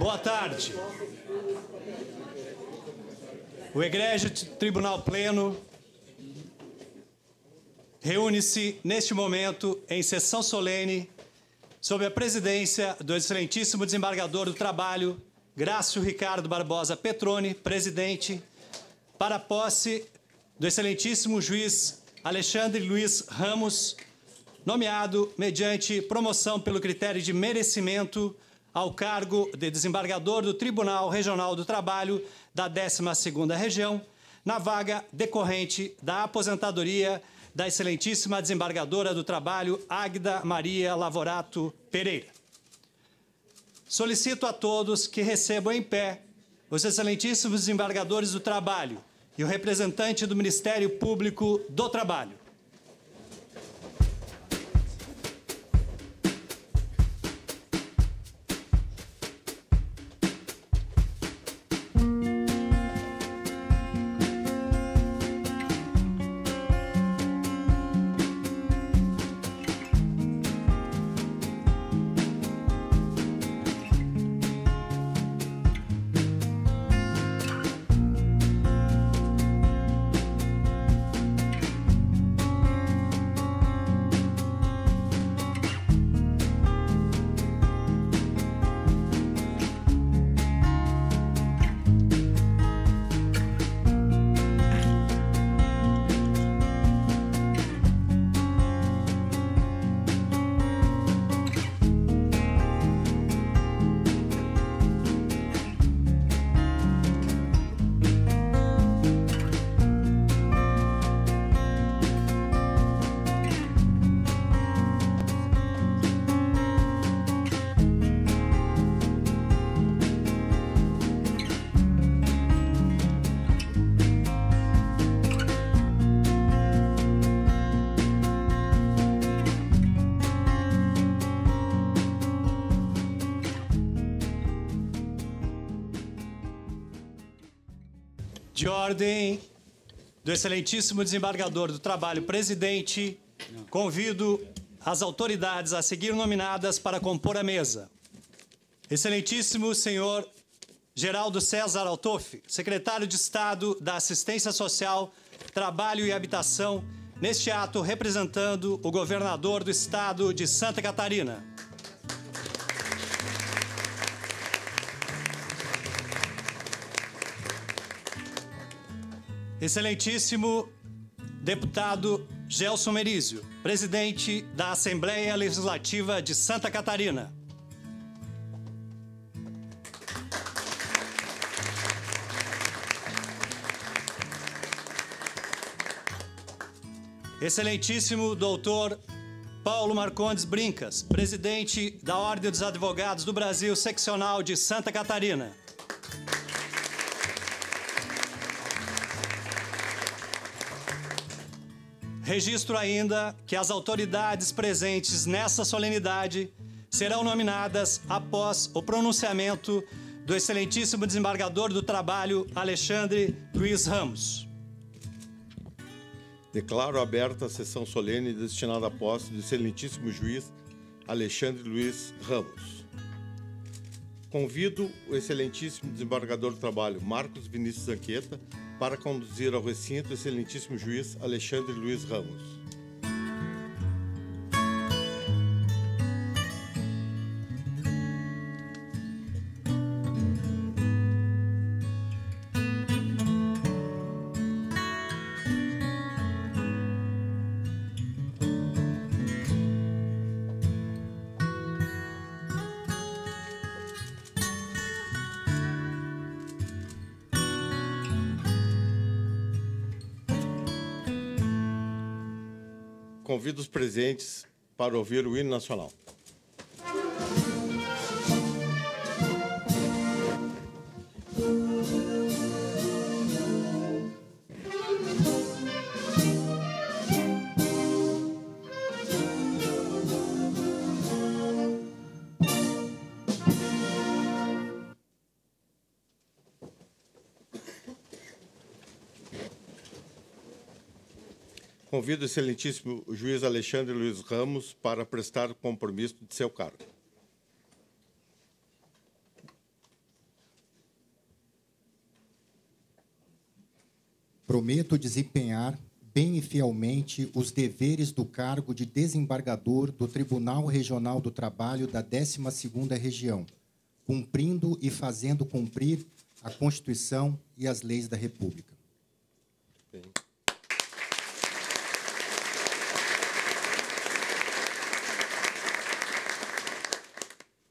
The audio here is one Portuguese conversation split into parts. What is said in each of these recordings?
Boa tarde. O Egrégio Tribunal Pleno reúne-se, neste momento, em sessão solene, sob a presidência do excelentíssimo desembargador do Trabalho, Grácio Ricardo Barbosa Petroni, presidente, para a posse do excelentíssimo juiz Alexandre Luiz Ramos, nomeado mediante promoção pelo critério de merecimento ao cargo de desembargador do Tribunal Regional do Trabalho da 12ª Região, na vaga decorrente da aposentadoria da excelentíssima desembargadora do Trabalho, Águida Maria Lavorato Pereira. Solicito a todos que recebam em pé os excelentíssimos desembargadores do Trabalho e o representante do Ministério Público do Trabalho. De ordem do excelentíssimo desembargador do Trabalho, presidente, convido as autoridades a seguir nominadas para compor a mesa. Excelentíssimo senhor Geraldo César Altoff, secretário de Estado da Assistência Social, Trabalho e Habitação, neste ato representando o governador do Estado de Santa Catarina. Excelentíssimo deputado Gelson Merizio, presidente da Assembleia Legislativa de Santa Catarina. Excelentíssimo doutor Paulo Marcondes Brincas, presidente da Ordem dos Advogados do Brasil, seccional de Santa Catarina. Registro ainda que as autoridades presentes nessa solenidade serão nominadas após o pronunciamento do excelentíssimo desembargador do Trabalho, Alexandre Luiz Ramos. Declaro aberta a sessão solene destinada à posse do excelentíssimo juiz Alexandre Luiz Ramos. Convido o excelentíssimo desembargador do Trabalho, Marcos Vinícius Zanqueta, para conduzir ao recinto o excelentíssimo juiz Alexandre Luiz Ramos. Convido os presentes para ouvir o hino nacional. Convido o excelentíssimo juiz Alexandre Luiz Ramos para prestar o compromisso de seu cargo. prometo desempenhar bem e fielmente os deveres do cargo de desembargador do Tribunal Regional do Trabalho da 12ª Região, cumprindo e fazendo cumprir a Constituição e as leis da República. Bem.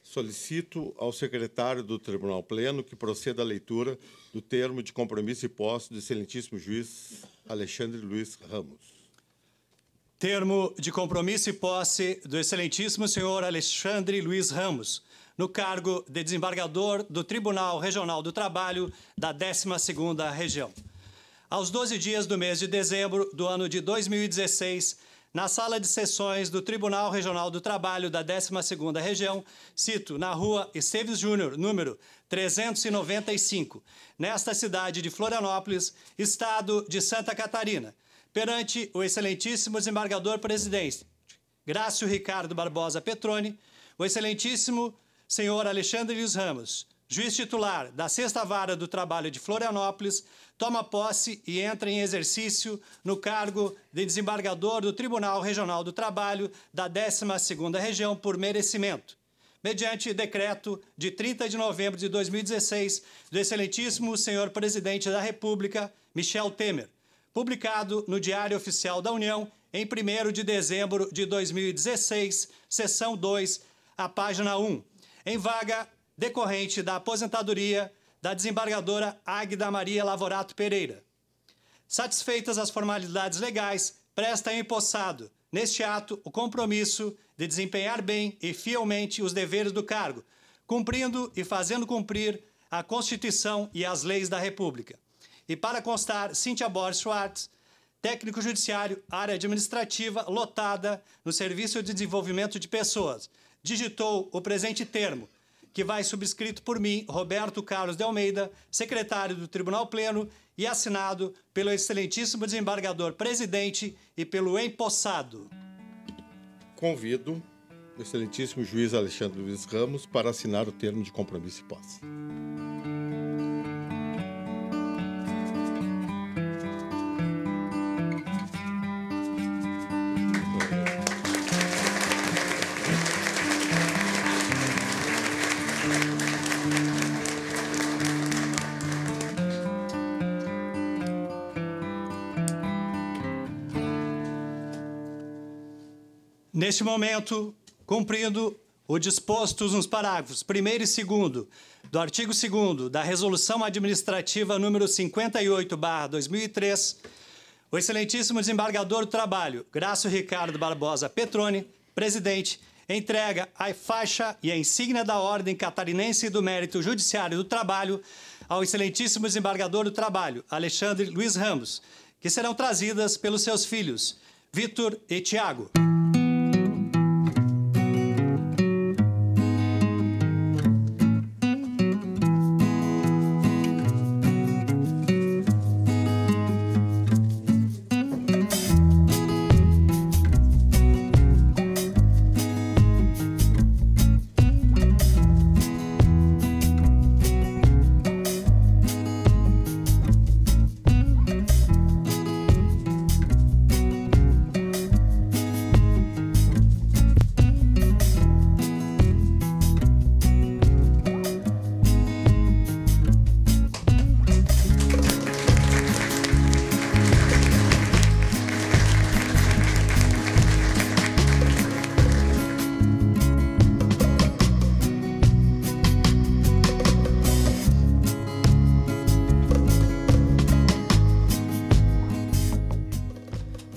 Solicito ao secretário do Tribunal Pleno que proceda à leitura do termo de compromisso e posse do excelentíssimo juiz Alexandre Luiz Ramos. Termo de compromisso e posse do excelentíssimo senhor Alexandre Luiz Ramos, no cargo de desembargador do Tribunal Regional do Trabalho da 12ª Região. Aos 12 dias do mês de dezembro do ano de 2016, na sala de sessões do Tribunal Regional do Trabalho da 12ª Região, cito, na rua Esteves Júnior, número 395, nesta cidade de Florianópolis, estado de Santa Catarina, perante o excelentíssimo desembargador presidente, Grácio Ricardo Barbosa Petroni, o excelentíssimo senhor Alexandre Luiz Ramos, juiz titular da 6ª Vara do Trabalho de Florianópolis, toma posse e entra em exercício no cargo de desembargador do Tribunal Regional do Trabalho da 12ª Região por merecimento, mediante decreto de 30 de novembro de 2016 do excelentíssimo senhor presidente da República, Michel Temer, publicado no Diário Oficial da União em 1º de dezembro de 2016, seção 2, a página 1, em vaga decorrente da aposentadoria da desembargadora Águida Maria Lavorato Pereira. Satisfeitas as formalidades legais, presta empossado, neste ato, o compromisso de desempenhar bem e fielmente os deveres do cargo, cumprindo e fazendo cumprir a Constituição e as leis da República. E para constar, Cíntia Borges Schwartz, técnico judiciário, área administrativa, lotada no Serviço de Desenvolvimento de Pessoas, digitou o presente termo, que vai subscrito por mim, Roberto Carlos de Almeida, secretário do Tribunal Pleno, e assinado pelo excelentíssimo desembargador presidente e pelo empossado. Convido o excelentíssimo juiz Alexandre Luiz Ramos para assinar o termo de compromisso e posse. Neste momento, cumprindo o disposto nos parágrafos 1º e 2º do artigo 2º da Resolução Administrativa número 58/2003, o excelentíssimo desembargador do Trabalho, Grácio Ricardo Barbosa Petroni, presidente, entrega a faixa e a insígnia da Ordem Catarinense do Mérito Judiciário do Trabalho ao excelentíssimo desembargador do Trabalho, Alexandre Luiz Ramos, que serão trazidas pelos seus filhos, Vitor e Tiago.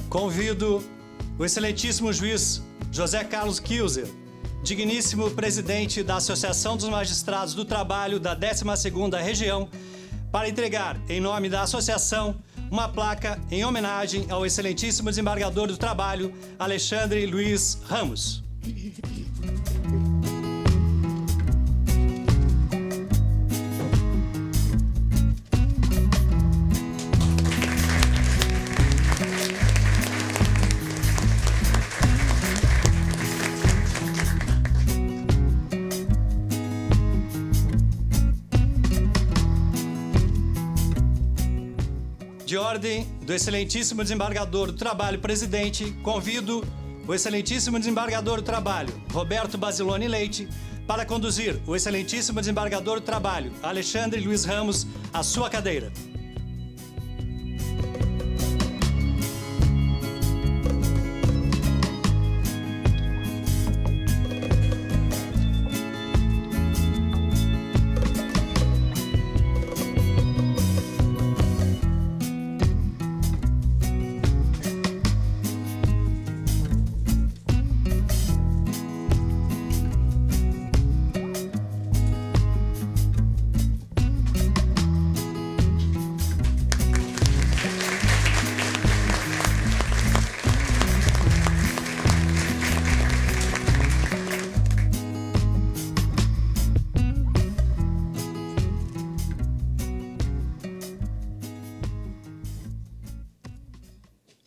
Convido o excelentíssimo juiz José Carlos Kilzer, digníssimo presidente da Associação dos Magistrados do Trabalho da 12ª Região, para entregar, em nome da associação, uma placa em homenagem ao excelentíssimo desembargador do Trabalho, Alexandre Luiz Ramos. De ordem do excelentíssimo desembargador do Trabalho, presidente, convido o excelentíssimo desembargador do Trabalho, Roberto Basilone Leite, para conduzir o excelentíssimo desembargador do Trabalho, Alexandre Luiz Ramos, à sua cadeira.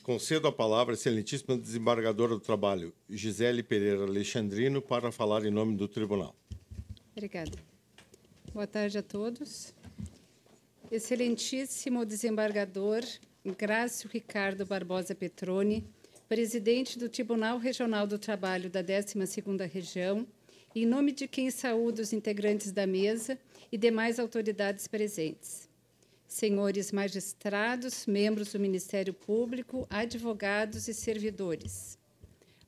Concedo a palavra à excelentíssima desembargadora do Trabalho, Gisele Pereira Alexandrino, para falar em nome do Tribunal. Obrigada. Boa tarde a todos. Excelentíssimo desembargador Grácio Ricardo Barbosa Petroni, presidente do Tribunal Regional do Trabalho da 12ª Região, em nome de quem saúdo os integrantes da mesa e demais autoridades presentes. Senhores magistrados, membros do Ministério Público, advogados e servidores.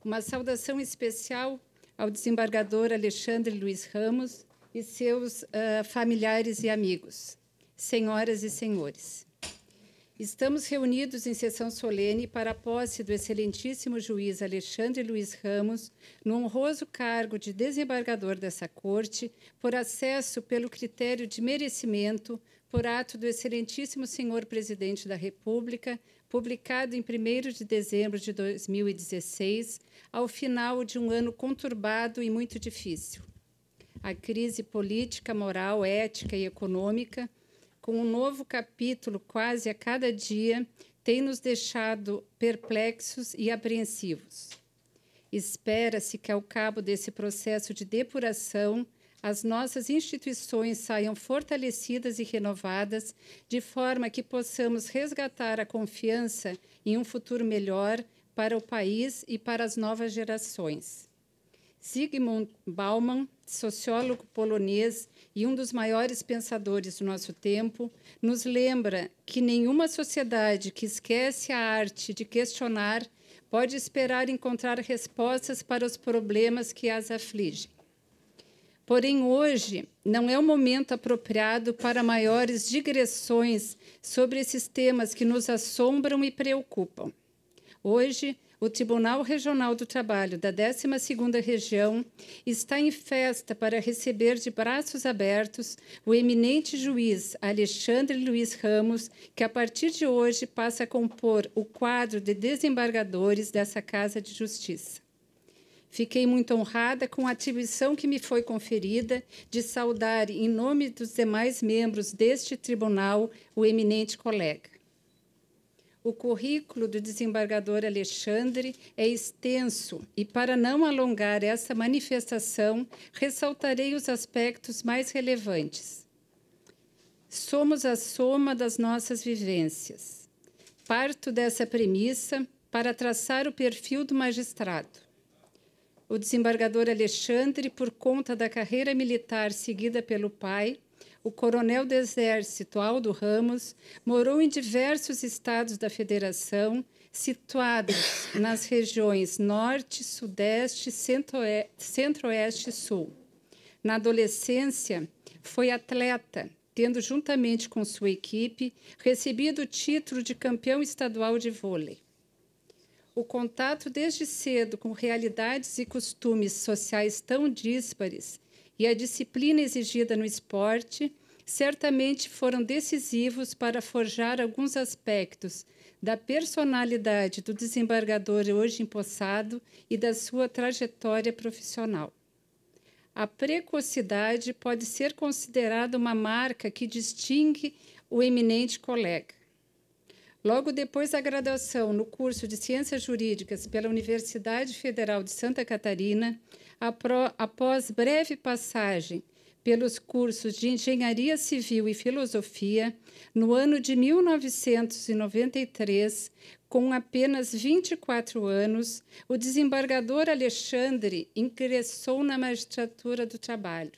Uma saudação especial ao desembargador Alexandre Luiz Ramos e seus familiares e amigos. Senhoras e senhores, estamos reunidos em sessão solene para a posse do excelentíssimo juiz Alexandre Luiz Ramos no honroso cargo de desembargador dessa Corte, por acesso pelo critério de merecimento, por ato do excelentíssimo senhor presidente da República, publicado em 1º de dezembro de 2016, ao final de um ano conturbado e muito difícil. A crise política, moral, ética e econômica, com um novo capítulo quase a cada dia, tem nos deixado perplexos e apreensivos. Espera-se que, ao cabo desse processo de depuração, as nossas instituições saiam fortalecidas e renovadas, de forma que possamos resgatar a confiança em um futuro melhor para o país e para as novas gerações. Zygmunt Bauman, sociólogo polonês e um dos maiores pensadores do nosso tempo, nos lembra que nenhuma sociedade que esquece a arte de questionar pode esperar encontrar respostas para os problemas que as afligem. Porém, hoje não é o momento apropriado para maiores digressões sobre esses temas que nos assombram e preocupam. Hoje, o Tribunal Regional do Trabalho da 12ª Região está em festa para receber de braços abertos o eminente juiz Alexandre Luiz Ramos, que, a partir de hoje, passa a compor o quadro de desembargadores dessa Casa de Justiça. Fiquei muito honrada com a atribuição que me foi conferida de saudar, em nome dos demais membros deste tribunal, o eminente colega. O currículo do desembargador Alexandre é extenso e, para não alongar essa manifestação, ressaltarei os aspectos mais relevantes. Somos a soma das nossas vivências. Parto dessa premissa para traçar o perfil do magistrado. O desembargador Alexandre, por conta da carreira militar seguida pelo pai, o coronel do Exército Aldo Ramos, morou em diversos estados da Federação, situados nas regiões Norte, Sudeste, Centro-Oeste e Sul. Na adolescência, foi atleta, tendo, juntamente com sua equipe, recebido o título de campeão estadual de vôlei. O contato desde cedo com realidades e costumes sociais tão díspares e a disciplina exigida no esporte certamente foram decisivos para forjar alguns aspectos da personalidade do desembargador hoje empossado e da sua trajetória profissional. A precocidade pode ser considerada uma marca que distingue o eminente colega. Logo depois da graduação no curso de Ciências Jurídicas pela Universidade Federal de Santa Catarina, após breve passagem pelos cursos de Engenharia Civil e Filosofia no ano de 1993, com apenas 24 anos, o desembargador Alexandre ingressou na magistratura do trabalho.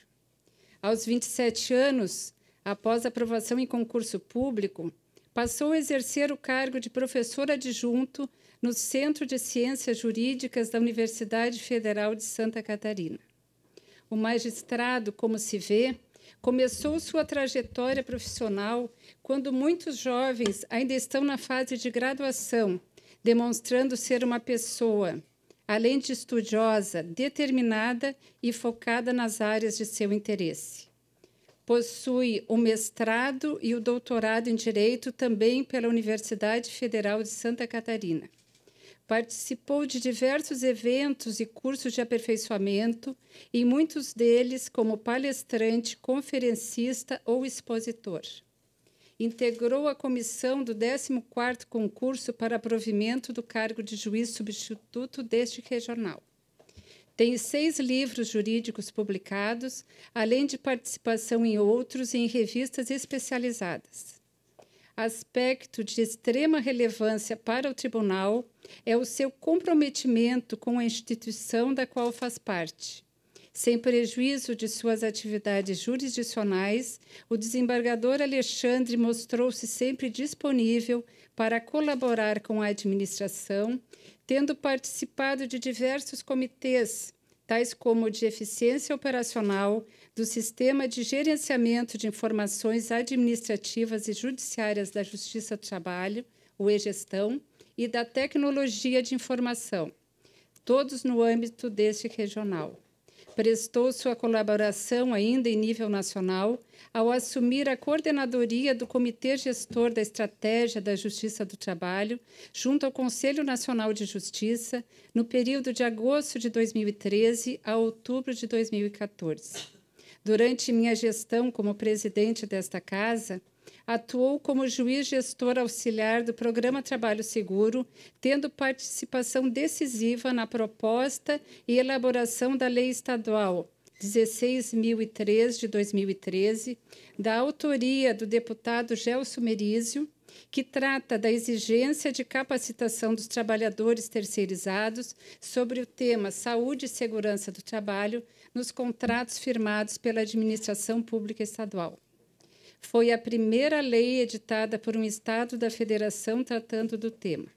Aos 27 anos, após aprovação em concurso público, passou a exercer o cargo de professor adjunto no Centro de Ciências Jurídicas da Universidade Federal de Santa Catarina. O magistrado, como se vê, começou sua trajetória profissional quando muitos jovens ainda estão na fase de graduação, demonstrando ser uma pessoa, além de estudiosa, determinada e focada nas áreas de seu interesse. Possui o mestrado e o doutorado em Direito também pela Universidade Federal de Santa Catarina. Participou de diversos eventos e cursos de aperfeiçoamento, em muitos deles como palestrante, conferencista ou expositor. Integrou a comissão do 14º concurso para provimento do cargo de juiz substituto deste regional. Tem 6 livros jurídicos publicados, além de participação em outros e em revistas especializadas. Aspecto de extrema relevância para o tribunal é o seu comprometimento com a instituição da qual faz parte. Sem prejuízo de suas atividades jurisdicionais, o desembargador Alexandre mostrou-se sempre disponível para colaborar com a administração, tendo participado de diversos comitês, tais como o de eficiência operacional, do Sistema de Gerenciamento de Informações Administrativas e Judiciárias da Justiça do Trabalho, o E-Gestão, e da Tecnologia de Informação, todos no âmbito deste regional. Prestou sua colaboração ainda em nível nacional ao assumir a coordenadoria do Comitê Gestor da Estratégia da Justiça do Trabalho, junto ao Conselho Nacional de Justiça, no período de agosto de 2013 a outubro de 2014. Durante minha gestão como presidente desta casa, atuou como juiz gestor auxiliar do Programa Trabalho Seguro, tendo participação decisiva na proposta e elaboração da Lei Estadual 16.003 de 2013, da autoria do deputado Gelson Merizio, que trata da exigência de capacitação dos trabalhadores terceirizados sobre o tema saúde e segurança do trabalho nos contratos firmados pela administração pública estadual. Foi a primeira lei editada por um Estado da Federação tratando do tema.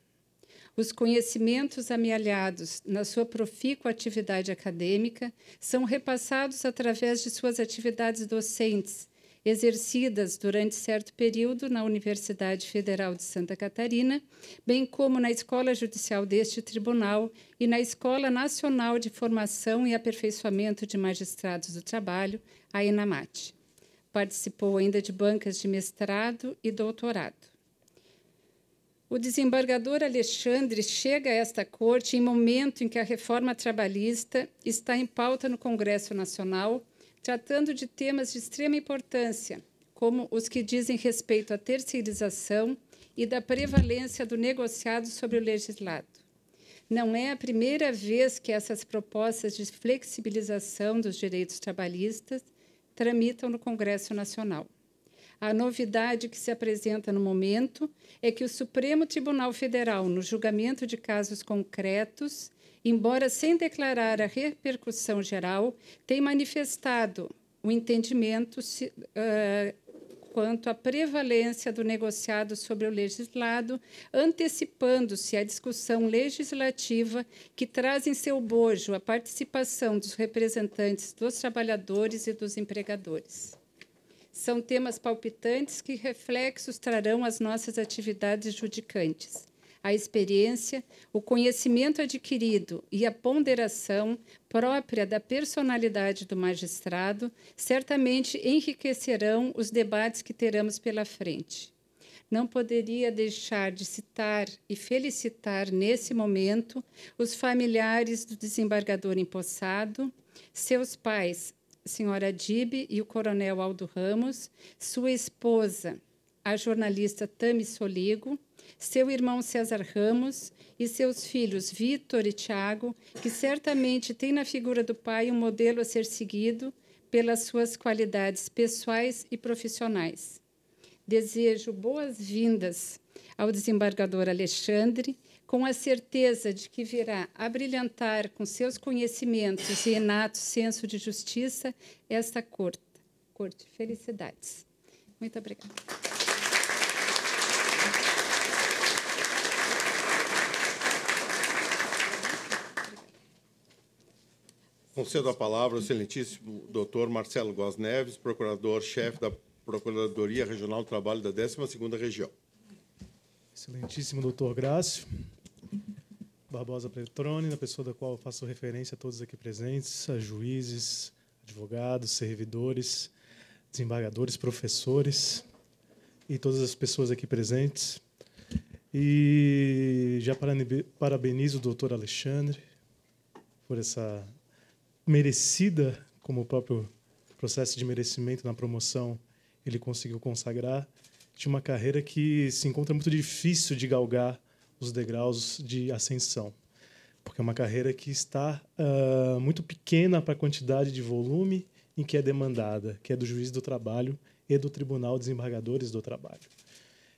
Os conhecimentos amealhados na sua profícua atividade acadêmica são repassados através de suas atividades docentes, exercidas durante certo período na Universidade Federal de Santa Catarina, bem como na Escola Judicial deste Tribunal e na Escola Nacional de Formação e Aperfeiçoamento de Magistrados do Trabalho, a ENAMAT. Participou ainda de bancas de mestrado e doutorado. O desembargador Alexandre chega a esta corte em momento em que a reforma trabalhista está em pauta no Congresso Nacional, tratando de temas de extrema importância, como os que dizem respeito à terceirização e da prevalência do negociado sobre o legislado. Não é a primeira vez que essas propostas de flexibilização dos direitos trabalhistas tramitam no Congresso Nacional. A novidade que se apresenta no momento é que o Supremo Tribunal Federal, no julgamento de casos concretos, embora sem declarar a repercussão geral, tem manifestado o entendimento quanto à prevalência do negociado sobre o legislado, antecipando-se à discussão legislativa que traz em seu bojo a participação dos representantes dos trabalhadores e dos empregadores. São temas palpitantes que reflexos trarão às nossas atividades judicantes. A experiência, o conhecimento adquirido e a ponderação própria da personalidade do magistrado certamente enriquecerão os debates que teremos pela frente. Não poderia deixar de citar e felicitar, nesse momento, os familiares do desembargador empossado, seus pais, a senhora Dibe e o coronel Aldo Ramos, sua esposa, a jornalista Tami Soligo, seu irmão César Ramos e seus filhos Vitor e Tiago, que certamente têm na figura do pai um modelo a ser seguido pelas suas qualidades pessoais e profissionais. Desejo boas-vindas ao desembargador Alexandre, com a certeza de que virá a brilhantar com seus conhecimentos e inato senso de justiça esta corte. Felicidades. Muito obrigada. Concedo a palavra ao excelentíssimo doutor Marcelo Góes Neves, procurador-chefe da Procuradoria Regional do Trabalho da 12ª Região. Excelentíssimo doutor Grácio Barbosa Petroni, na pessoa da qual eu faço referência a todos aqui presentes, a juízes, advogados, servidores, desembargadores, professores e todas as pessoas aqui presentes. E já parabenizo o doutor Alexandre por essa merecida, como o próprio processo de merecimento na promoção ele conseguiu consagrar, de uma carreira que se encontra muito difícil de galgar os degraus de ascensão, porque é uma carreira que está muito pequena para a quantidade de volume em que é demandada, que é do juiz do trabalho e do Tribunal de Desembargadores do Trabalho.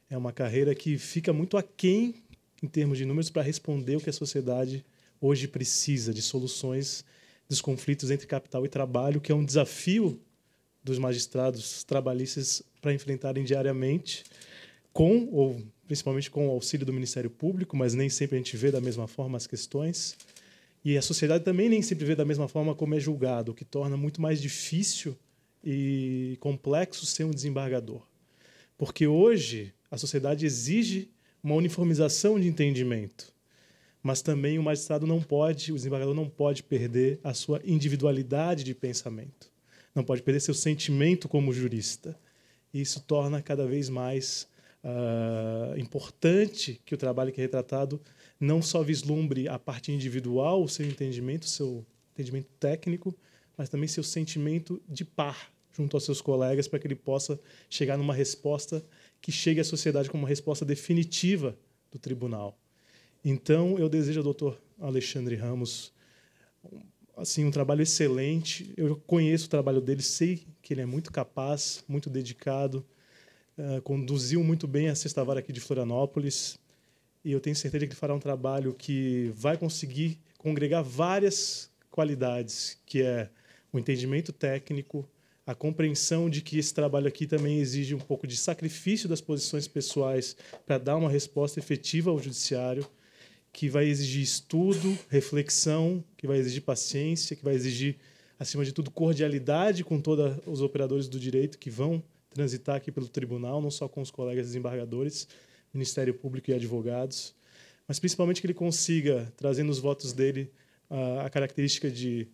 É uma carreira que fica muito aquém, em termos de números, para responder o que a sociedade hoje precisa, de soluções dos conflitos entre capital e trabalho, que é um desafio dos magistrados trabalhistas para enfrentarem diariamente, principalmente com o auxílio do Ministério Público, mas nem sempre a gente vê da mesma forma as questões. E a sociedade também nem sempre vê da mesma forma como é julgado, o que torna muito mais difícil e complexo ser um desembargador. Porque hoje a sociedade exige uma uniformização de entendimento, mas também o magistrado não pode, o desembargador não pode perder a sua individualidade de pensamento, não pode perder seu sentimento como jurista. E isso torna cada vez mais importante que o trabalho que é retratado não só vislumbre a parte individual, o seu entendimento técnico, mas também seu sentimento de par junto aos seus colegas, para que ele possa chegar numa resposta que chegue à sociedade como uma resposta definitiva do tribunal. Então, eu desejo ao doutor Alexandre Ramos assim, um trabalho excelente. Eu conheço o trabalho dele, sei que ele é muito capaz, muito dedicado, conduziu muito bem a Sexta Vara aqui de Florianópolis, e eu tenho certeza que ele fará um trabalho que vai conseguir congregar várias qualidades, que é o entendimento técnico, a compreensão de que esse trabalho aqui também exige um pouco de sacrifício das posições pessoais para dar uma resposta efetiva ao judiciário, que vai exigir estudo, reflexão, que vai exigir paciência, que vai exigir, acima de tudo, cordialidade com todos os operadores do direito que vão transitar aqui pelo tribunal, não só com os colegas desembargadores, Ministério Público e advogados, mas principalmente que ele consiga trazer nos votos dele a característica de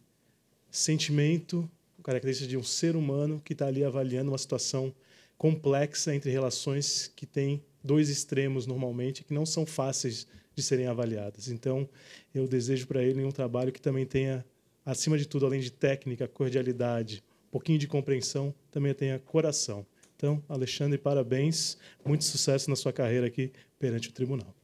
sentimento, a característica de um ser humano que está ali avaliando uma situação complexa entre relações que têm dois extremos normalmente, que não são fáceis de serem avaliadas. Então, eu desejo para ele um trabalho que também tenha, acima de tudo, além de técnica, cordialidade, um pouquinho de compreensão, também tenha coração. Então, Alexandre, parabéns, muito sucesso na sua carreira aqui perante o tribunal.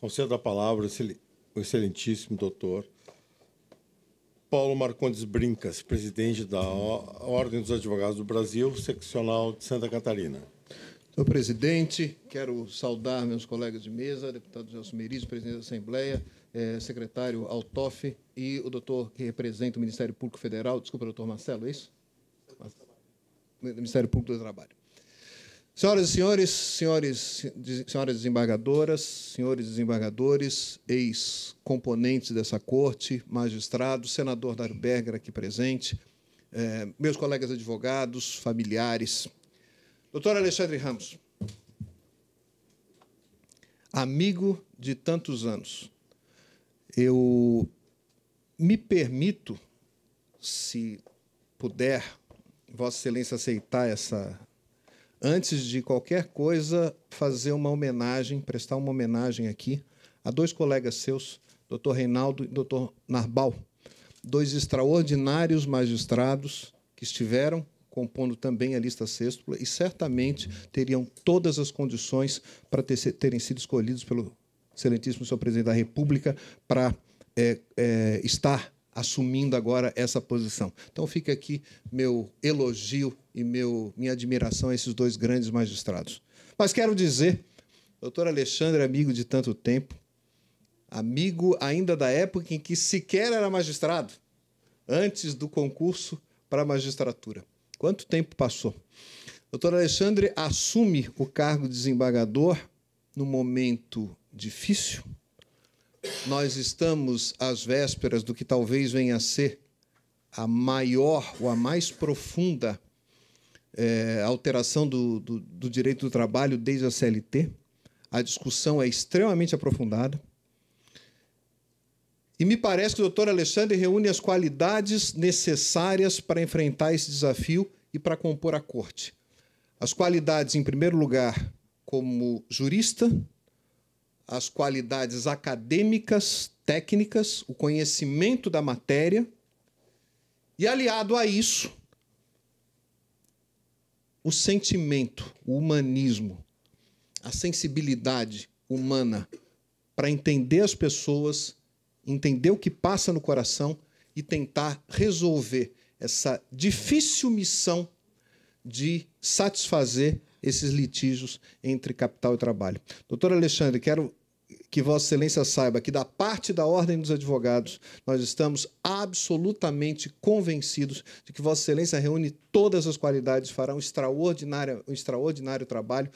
Concedo a palavra ao excelentíssimo doutor Paulo Marcondes Brincas, presidente da Ordem dos Advogados do Brasil, seccional de Santa Catarina. Senhor presidente, quero saudar meus colegas de mesa, deputado Gelson Merizo, presidente da Assembleia, secretário Altoff e o doutor que representa o Ministério Público Federal, desculpa, doutor Marcelo, é isso? Ministério Público do Trabalho. Senhoras e senhores, senhoras desembargadoras, senhores desembargadores, ex-componentes dessa corte, magistrados, senador Dário Berger aqui presente, meus colegas advogados, familiares. Doutor Alexandre Ramos, amigo de tantos anos, eu me permito, se puder, Vossa Excelência aceitar essa... Antes de qualquer coisa, fazer uma homenagem, prestar uma homenagem aqui a dois colegas seus, doutor Reinaldo e doutor Narbal, dois extraordinários magistrados que estiveram compondo também a lista sextupla e certamente teriam todas as condições para terem sido escolhidos pelo excelentíssimo senhor presidente da República, para estar assumindo agora essa posição. Então, fica aqui meu elogio e minha admiração a esses dois grandes magistrados. Mas quero dizer, doutor Alexandre, amigo de tanto tempo, amigo ainda da época em que sequer era magistrado, antes do concurso para a magistratura. Quanto tempo passou? Doutor Alexandre assume o cargo de desembargador num momento difícil. Nós estamos às vésperas do que talvez venha a ser a maior ou a mais profunda alteração do direito do trabalho desde a CLT. A discussão é extremamente aprofundada. E me parece que o doutor Alexandre reúne as qualidades necessárias para enfrentar esse desafio e para compor a corte. As qualidades, em primeiro lugar, como jurista, as qualidades acadêmicas, técnicas, o conhecimento da matéria, e, aliado a isso, o sentimento, o humanismo, a sensibilidade humana para entender as pessoas, entender o que passa no coração e tentar resolver essa difícil missão de satisfazer esses litígios entre capital e trabalho. Doutor Alexandre, quero que Vossa Excelência saiba que, da parte da Ordem dos Advogados, nós estamos absolutamente convencidos de que Vossa Excelência reúne todas as qualidades, fará um extraordinário trabalho,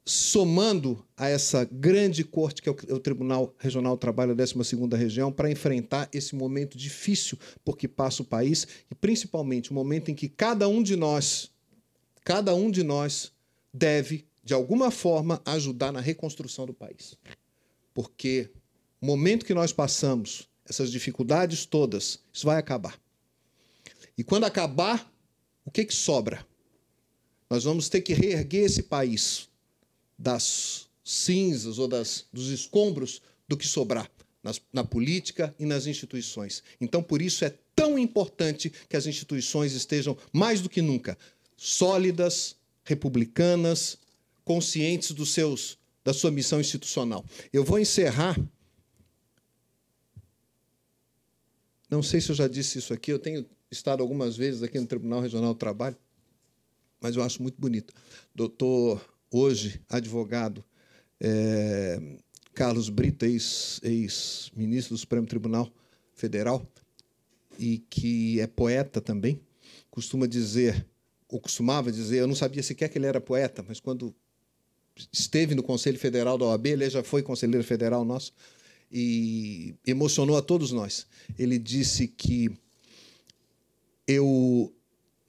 somando a essa grande corte que é o Tribunal Regional do Trabalho da 12ª Região, para enfrentar esse momento difícil por que passa o país e, principalmente, o momento em que cada um de nós deve, de alguma forma, ajudar na reconstrução do país. Porque o momento que nós passamos, essas dificuldades todas, isso vai acabar. E quando acabar, o que sobra? Nós vamos ter que reerguer esse país das cinzas ou dos escombros do que sobrar na política e nas instituições. Então, por isso, é tão importante que as instituições estejam, mais do que nunca, sólidas, republicanas, conscientes da sua missão institucional. Eu vou encerrar. Não sei se eu já disse isso aqui, eu tenho estado algumas vezes aqui no Tribunal Regional do Trabalho, mas eu acho muito bonito. Doutor, hoje, advogado, Carlos Brito, ex-ministro do Supremo Tribunal Federal, e que é poeta também, costumava dizer, eu não sabia sequer que ele era poeta, mas quando esteve no Conselho Federal da OAB, ele já foi conselheiro federal nosso, e emocionou a todos nós. Ele disse que eu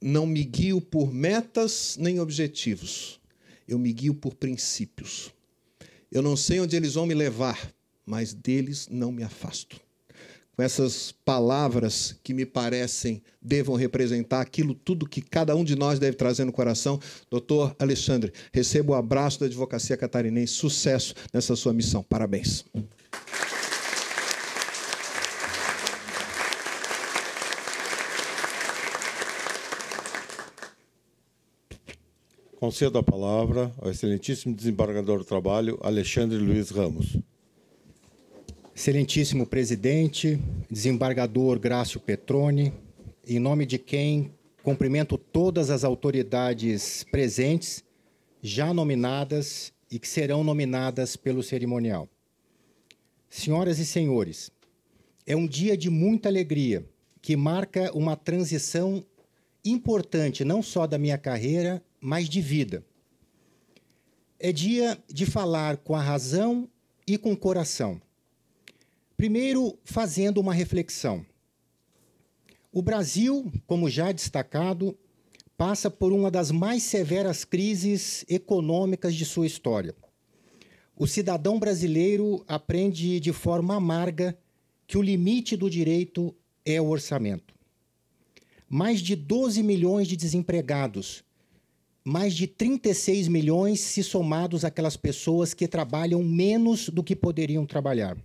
não me guio por metas nem objetivos, eu me guio por princípios. Eu não sei onde eles vão me levar, mas deles não me afasto. Com essas palavras que me parecem devam representar aquilo tudo que cada um de nós deve trazer no coração, doutor Alexandre, receba o abraço da advocacia catarinense, sucesso nessa sua missão. Parabéns. Concedo a palavra ao excelentíssimo desembargador do Trabalho, Alexandre Luiz Ramos. Excelentíssimo presidente, desembargador Grácio Petroni, em nome de quem cumprimento todas as autoridades presentes, já nominadas e que serão nominadas pelo cerimonial. Senhoras e senhores, é um dia de muita alegria, que marca uma transição importante, não só da minha carreira, mas de vida. É dia de falar com a razão e com o coração. Primeiro, fazendo uma reflexão. O Brasil, como já destacado, passa por uma das mais severas crises econômicas de sua história. O cidadão brasileiro aprende de forma amarga que o limite do direito é o orçamento. Mais de 12 milhões de desempregados, mais de 36 milhões se somados àquelas pessoas que trabalham menos do que poderiam trabalhar.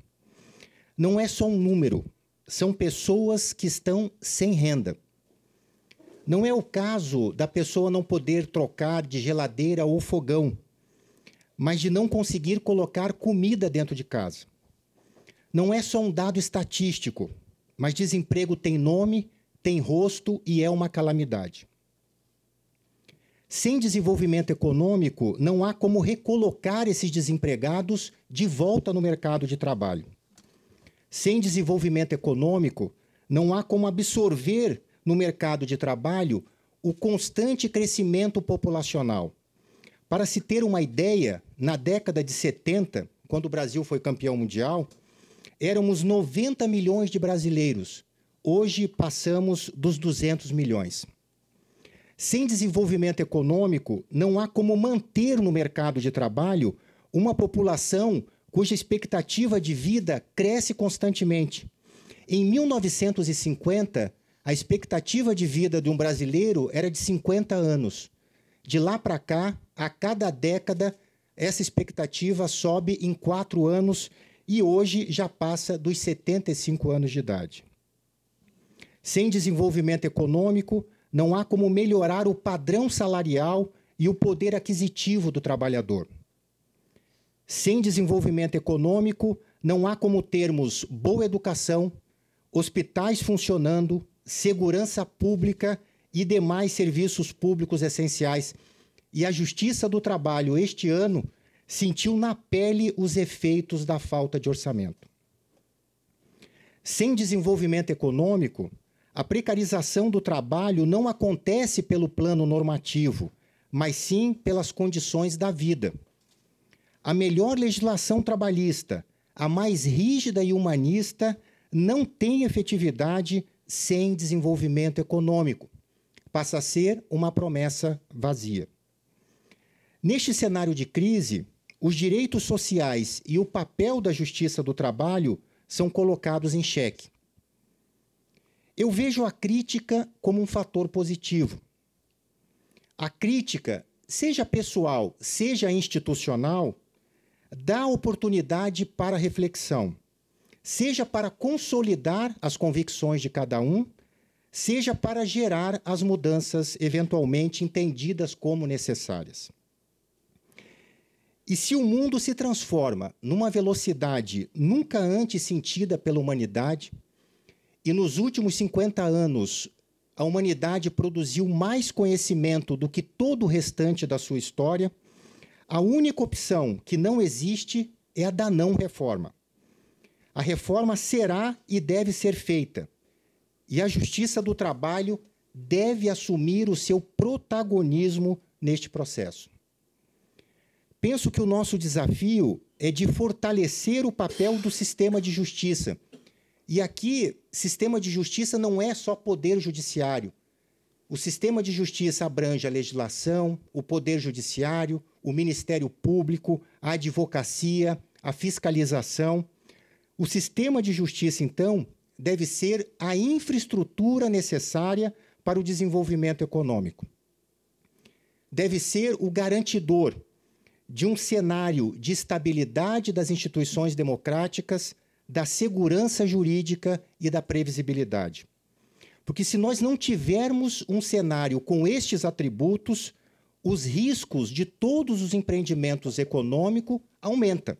Não é só um número, são pessoas que estão sem renda. Não é o caso da pessoa não poder trocar de geladeira ou fogão, mas de não conseguir colocar comida dentro de casa. Não é só um dado estatístico, mas desemprego tem nome, tem rosto e é uma calamidade. Sem desenvolvimento econômico, não há como recolocar esses desempregados de volta no mercado de trabalho. Sem desenvolvimento econômico, não há como absorver no mercado de trabalho o constante crescimento populacional. Para se ter uma ideia, na década de 70, quando o Brasil foi campeão mundial, éramos 90 milhões de brasileiros. Hoje passamos dos 200 milhões. Sem desenvolvimento econômico, não há como manter no mercado de trabalho uma população cuja expectativa de vida cresce constantemente. Em 1950, a expectativa de vida de um brasileiro era de 50 anos. De lá para cá, a cada década, essa expectativa sobe em 4 anos e hoje já passa dos 75 anos de idade. Sem desenvolvimento econômico, não há como melhorar o padrão salarial e o poder aquisitivo do trabalhador. Sem desenvolvimento econômico, não há como termos boa educação, hospitais funcionando, segurança pública e demais serviços públicos essenciais. E a Justiça do Trabalho, este ano, sentiu na pele os efeitos da falta de orçamento. Sem desenvolvimento econômico, a precarização do trabalho não acontece pelo plano normativo, mas sim pelas condições da vida. A melhor legislação trabalhista, a mais rígida e humanista, não tem efetividade sem desenvolvimento econômico. Passa a ser uma promessa vazia. Neste cenário de crise, os direitos sociais e o papel da Justiça do Trabalho são colocados em xeque. Eu vejo a crítica como um fator positivo. A crítica, seja pessoal, seja institucional, dá oportunidade para reflexão, seja para consolidar as convicções de cada um, seja para gerar as mudanças eventualmente entendidas como necessárias. E se o mundo se transforma numa velocidade nunca antes sentida pela humanidade, e nos últimos 50 anos a humanidade produziu mais conhecimento do que todo o restante da sua história, a única opção que não existe é a da não reforma. A reforma será e deve ser feita, e a Justiça do Trabalho deve assumir o seu protagonismo neste processo. Penso que o nosso desafio é de fortalecer o papel do sistema de justiça. E aqui, sistema de justiça não é só poder judiciário. O sistema de justiça abrange a legislação, o poder judiciário, o Ministério Público, a advocacia, a fiscalização. O sistema de justiça, então, deve ser a infraestrutura necessária para o desenvolvimento econômico. Deve ser o garantidor de um cenário de estabilidade das instituições democráticas, da segurança jurídica e da previsibilidade. Porque se nós não tivermos um cenário com estes atributos, os riscos de todos os empreendimentos econômicos aumentam.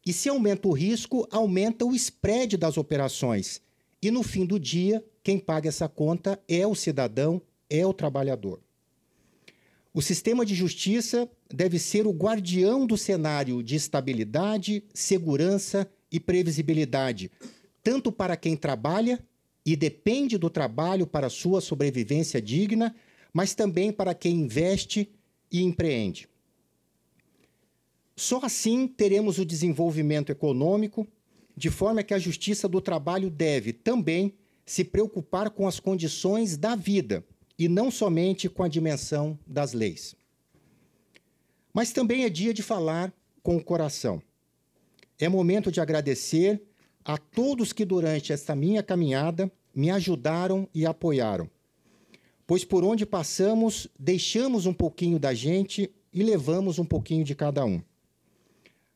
E se aumenta o risco, aumenta o spread das operações. E no fim do dia, quem paga essa conta é o cidadão, é o trabalhador. O sistema de justiça deve ser o guardião do cenário de estabilidade, segurança e previsibilidade, tanto para quem trabalha e depende do trabalho para sua sobrevivência digna, mas também para quem investe e empreende. Só assim teremos o desenvolvimento econômico, de forma que a Justiça do Trabalho deve também se preocupar com as condições da vida e não somente com a dimensão das leis. Mas também é dia de falar com o coração. É momento de agradecer a todos que durante esta minha caminhada me ajudaram e apoiaram, pois por onde passamos, deixamos um pouquinho da gente e levamos um pouquinho de cada um.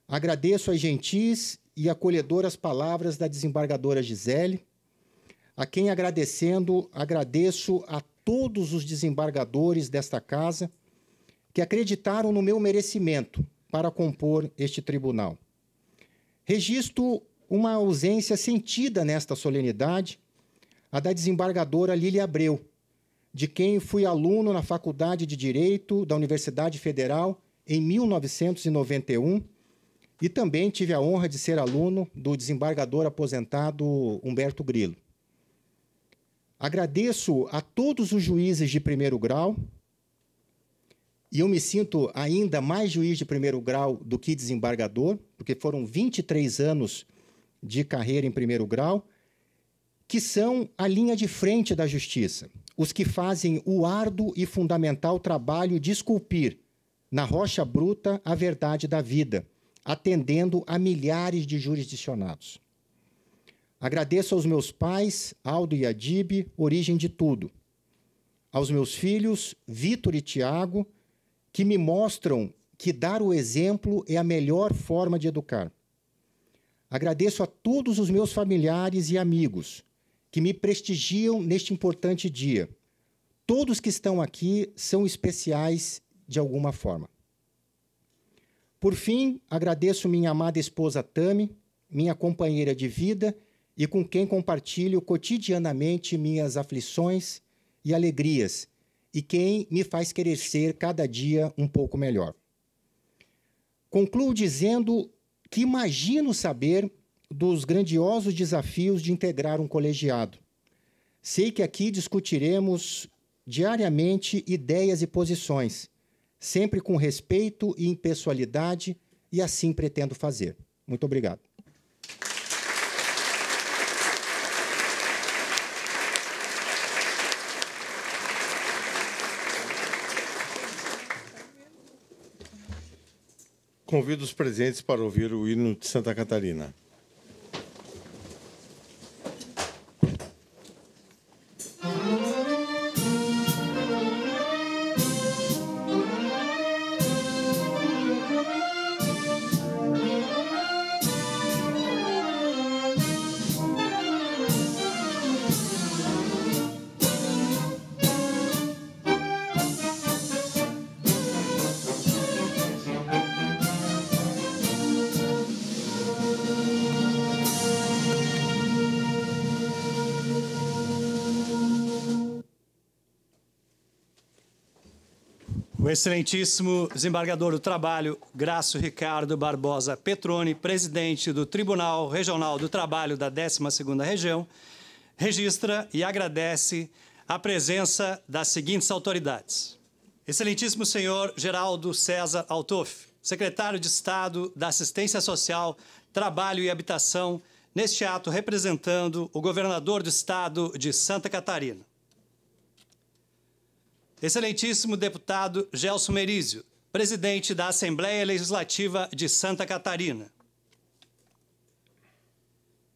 Agradeço as gentis e acolhedoras palavras da desembargadora Gisele, a quem agradecendo, agradeço a todos os desembargadores desta casa que acreditaram no meu merecimento para compor este tribunal. Registro uma ausência sentida nesta solenidade, a da desembargadora Lília Abreu, de quem fui aluno na Faculdade de Direito da Universidade Federal em 1991 e também tive a honra de ser aluno do desembargador aposentado Humberto Grillo. Agradeço a todos os juízes de primeiro grau, e eu me sinto ainda mais juiz de primeiro grau do que desembargador, porque foram 23 anos de carreira em primeiro grau, que são a linha de frente da justiça, os que fazem o árduo e fundamental trabalho de esculpir na rocha bruta a verdade da vida, atendendo a milhares de jurisdicionados. Agradeço aos meus pais, Aldo e Adib, origem de tudo. Aos meus filhos, Vitor e Tiago, que me mostram que dar o exemplo é a melhor forma de educar. Agradeço a todos os meus familiares e amigos que me prestigiam neste importante dia. Todos que estão aqui são especiais de alguma forma. Por fim, agradeço minha amada esposa Tami, minha companheira de vida e com quem compartilho cotidianamente minhas aflições e alegrias, e quem me faz querer ser cada dia um pouco melhor. Concluo dizendo que imagino saber dos grandiosos desafios de integrar um colegiado. Sei que aqui discutiremos diariamente ideias e posições, sempre com respeito e impessoalidade, e assim pretendo fazer. Muito obrigado. Convido os presentes para ouvir o hino de Santa Catarina. O excelentíssimo desembargador do Trabalho, Grácio Ricardo Barbosa Petroni, presidente do Tribunal Regional do Trabalho da 12ª Região, registra e agradece a presença das seguintes autoridades. Excelentíssimo senhor Geraldo César Altoff, secretário de Estado da Assistência Social, Trabalho e Habitação, neste ato representando o governador do Estado de Santa Catarina. Excelentíssimo deputado Gelson Merizio, presidente da Assembleia Legislativa de Santa Catarina.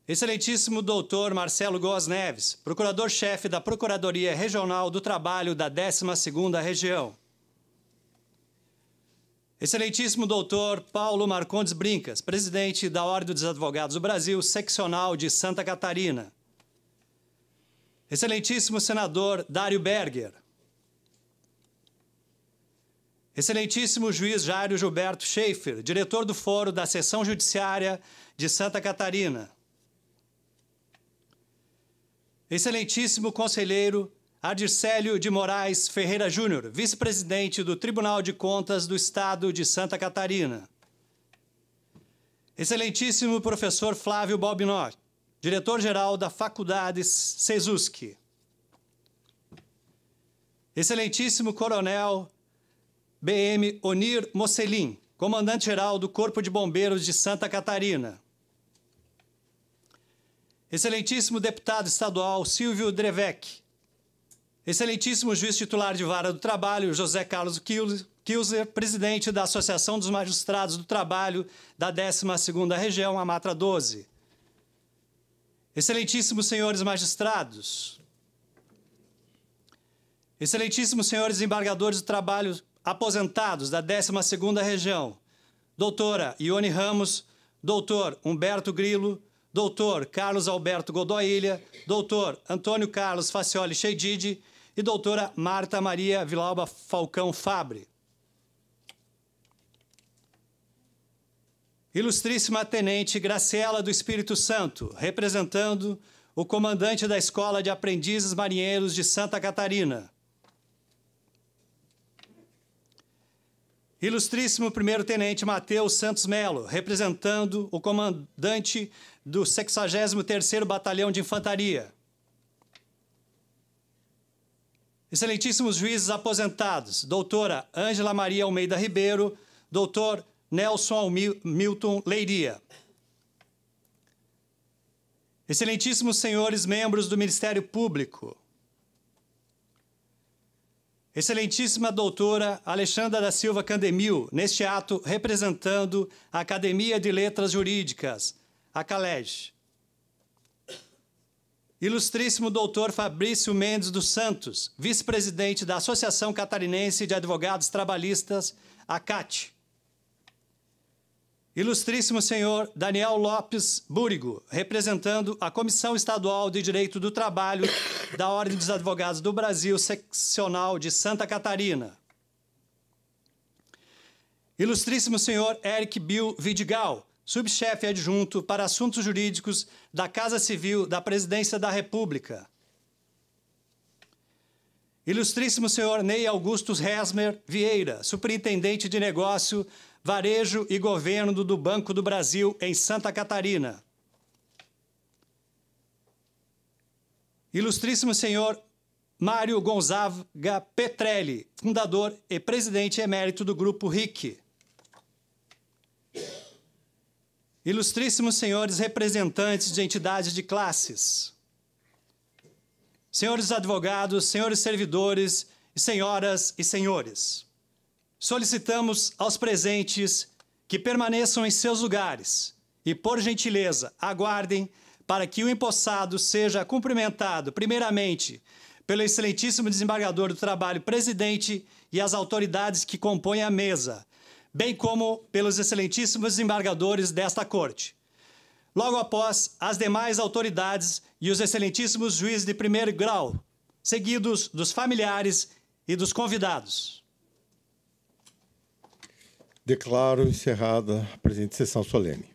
Excelentíssimo doutor Marcelo Góes Neves, procurador-chefe da Procuradoria Regional do Trabalho da 12ª Região. Excelentíssimo doutor Paulo Marcondes Brincas, presidente da Ordem dos Advogados do Brasil, seccional de Santa Catarina. Excelentíssimo senador Dário Berger. Excelentíssimo juiz Jairo Gilberto Schaefer, diretor do Foro da Seção Judiciária de Santa Catarina. Excelentíssimo conselheiro Adircélio de Moraes Ferreira Júnior, vice-presidente do Tribunal de Contas do Estado de Santa Catarina. Excelentíssimo professor Flávio Balbinot, diretor-geral da Faculdade Sesusc. Excelentíssimo coronel BM Onir Mocelin, comandante-geral do Corpo de Bombeiros de Santa Catarina. Excelentíssimo deputado estadual Silvio Drevec. Excelentíssimo juiz titular de Vara do Trabalho José Carlos Kilzer, presidente da Associação dos Magistrados do Trabalho da 12ª Região, Amatra 12. Excelentíssimos senhores magistrados. Excelentíssimos senhores embargadores do trabalho aposentados da 12ª Região, doutora Ione Ramos, doutor Humberto Grillo, doutor Carlos Alberto Godoy Ilha, doutor Antônio Carlos Facioli Cheidide e doutora Marta Maria Vilauba Falcão Fabre. Ilustríssima Tenente Graciela do Espírito Santo, representando o comandante da Escola de Aprendizes Marinheiros de Santa Catarina. Ilustríssimo Primeiro-Tenente Mateus Santos Melo, representando o comandante do 63º Batalhão de Infantaria. Excelentíssimos juízes aposentados, doutora Ângela Maria Almeida Ribeiro, doutor Nelson Milton Leiria. Excelentíssimos senhores membros do Ministério Público. Excelentíssima doutora Alexandra da Silva Candemil, neste ato representando a Academia de Letras Jurídicas, a CALEG. Ilustríssimo doutor Fabrício Mendes dos Santos, vice-presidente da Associação Catarinense de Advogados Trabalhistas, a CAT. Ilustríssimo senhor Daniel Lopes Búrigo, representando a Comissão Estadual de Direito do Trabalho da Ordem dos Advogados do Brasil, seccional de Santa Catarina. Ilustríssimo senhor Eric Bill Vidigal, subchefe adjunto para assuntos jurídicos da Casa Civil da Presidência da República. Ilustríssimo senhor Ney Augustus Resmer Vieira, superintendente de negócio, varejo e governo do Banco do Brasil em Santa Catarina. Ilustríssimo senhor Mário Gonzaga Petrelli, fundador e presidente emérito do Grupo RIC. Ilustríssimos senhores representantes de entidades de classes, senhores advogados, senhores servidores, senhoras e senhores, solicitamos aos presentes que permaneçam em seus lugares e, por gentileza, aguardem para que o empossado seja cumprimentado, primeiramente, pelo excelentíssimo desembargador do Trabalho, presidente e as autoridades que compõem a mesa, bem como pelos excelentíssimos desembargadores desta Corte. Logo após, as demais autoridades e os excelentíssimos juízes de primeiro grau, seguidos dos familiares e dos convidados. Declaro encerrada a presente sessão solene.